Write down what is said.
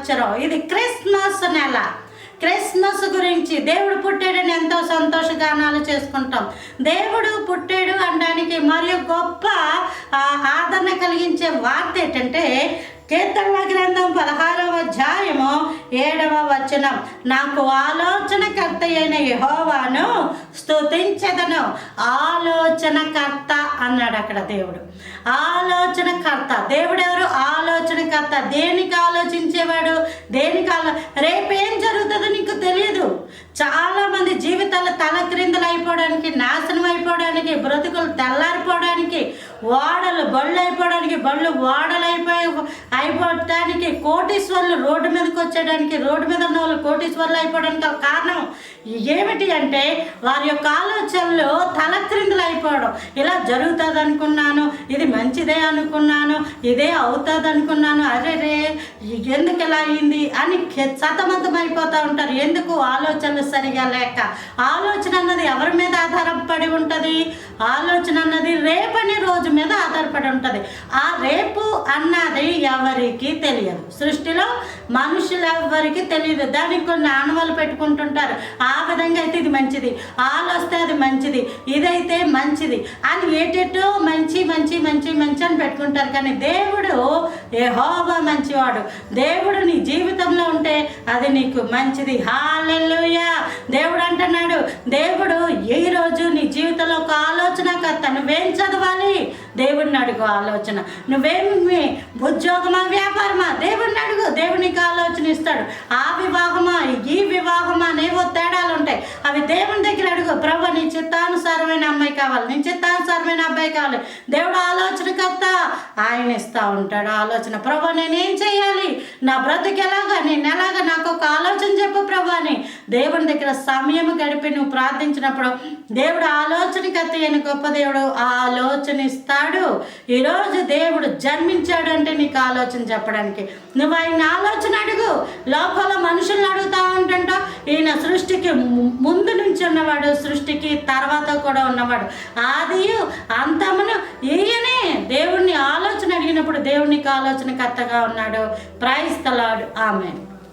సంవత్సరం, ఇది క్రిస్మస్ నెల. క్రిస్మస్ గురించి దేవుడు పుట్టాడని ఎంతో సంతోషగానాలు చేసుకుంటాం. దేవుడు పుట్టాడు అనడానికి మరియు గొప్ప ఆదరణ కలిగించే వార్త ఏంటంటే కీర్తనల గ్రంథం 16వ అధ్యాయము 7వ వచనం, నాకు ఆలోచనకర్త అయిన యెహోవాను స్తుతించెదను. ఆలోచనకర్త అన్నాడు అక్కడ దేవుడు. ఆలోచనకర్త దేవుడు ఎవరు? ఆలోచనకర్త. దేనికి ఆలోచించేవాడు? రేపేం జరుగుతుందో నీకు తెలియదు. చాలామంది జీవితాలు తల క్రిందలు అయిపోవడానికి, నాశనం అయిపోవడానికి, బ్రతుకులు తెల్లారిపోవడానికి, బళ్ళు అయిపోవడానికి, ఓడలు అయిపోవడానికి, కోటీశ్వర్లు రోడ్డు మీదకి వచ్చేయడానికి, రోడ్డు మీద ఉన్న వాళ్ళు కోటీశ్వర్లు అయిపోవడానికి కారణం ఏమిటి అంటే వారి యొక్క ఆలోచనలు తల క్రిందలు అయిపోవడం. ఇలా జరుగుతుంది అనుకున్నాను, ఇది మంచిదే అనుకున్నాను, ఇదే అవుతుంది అనుకున్నాను, అరే ఎందుకు ఇలా అయింది అని సతమతం అయిపోతూ ఉంటారు. ఎందుకు? ఆలోచనలు సరిగా లేక. ఆలోచన అన్నది ఎవరి మీద ఆధారపడి ఉంటుంది? ఆలోచన అన్నది రేపని రోజు మీద ఆధారపడి ఉంటుంది. ఆ రేపు అన్నది ఎవరికి తెలియదు. సృష్టిలో మనుషులు ఎవరికి తెలియదు. దానికి కొన్ని ఆనవాళ్ళు పెట్టుకుంటుంటారు. ఆ విధంగా అయితే ఇది మంచిది, ఆలోస్తే అది మంచిది, ఇదైతే మంచిది అని ఏటేటో మంచి మంచి మంచి మంచి అని పెట్టుకుంటారు. కానీ దేవుడు యెహోవా మంచివాడు. దేవుడు నీ జీవితంలో ఉంటే అది నీకు మంచిది. హల్లెలూయా. దేవుడు అంటున్నాడు, దేవుడు ఈరోజు నీ జీవితంలో ఒక ఆలోచనకర్త. నువ్వేం చదవాలి? దేవుడిని అడుగు ఆలోచన. నువ్వేమి ఉద్యోగమా, వ్యాపారమా? దేవుడిని అడుగు, దేవునికి ఆలోచన ఇస్తాడు. ఆ వివాహమా, ఈ వివాహమా అనేవో తేడాలు ఉంటాయి. అవి దేవుని దగ్గర అడుగు. ప్రభు నీ చిత్తానుసారమైన అమ్మాయి కావాలి, నీ చిత్తానుసారమైన అబ్బాయి కావాలి. దేవుడు ఆలోచనకర్త, ఆయన ఇస్తూ ఉంటాడు ఆలోచన. ప్రభు నేనేం చేయాలి, నా బ్రతుకు ఎలాగా, నేను ఎలాగా, నాకు ఒక ఆలోచన చెప్పు ప్రభు అని దేవుని దగ్గర సమయం గడిపి నువ్వు ప్రార్థించినప్పుడు దేవుడు ఆలోచనకర్త అయిన గొప్ప దేవుడు ఆలోచన ఇస్తాడు. ఈరోజు దేవుడు జన్మించాడు అంటే నీకు ఆలోచన చెప్పడానికి. నువ్వు ఆయన ఆలోచన అడుగు. లోకంలో మనుషులను అడుగుతా ఉంటుంటావు. ఈయన సృష్టికి ముందు నుంచి ఉన్నవాడు, సృష్టికి తర్వాత కూడా ఉన్నవాడు, ఆదియు అంతమును ఈయనే. దేవుణ్ణి ఆలోచన అడిగినప్పుడు దేవునికి ఆలోచనకర్తగా ఉన్నాడు. Praise the Lord. ఆమేన్.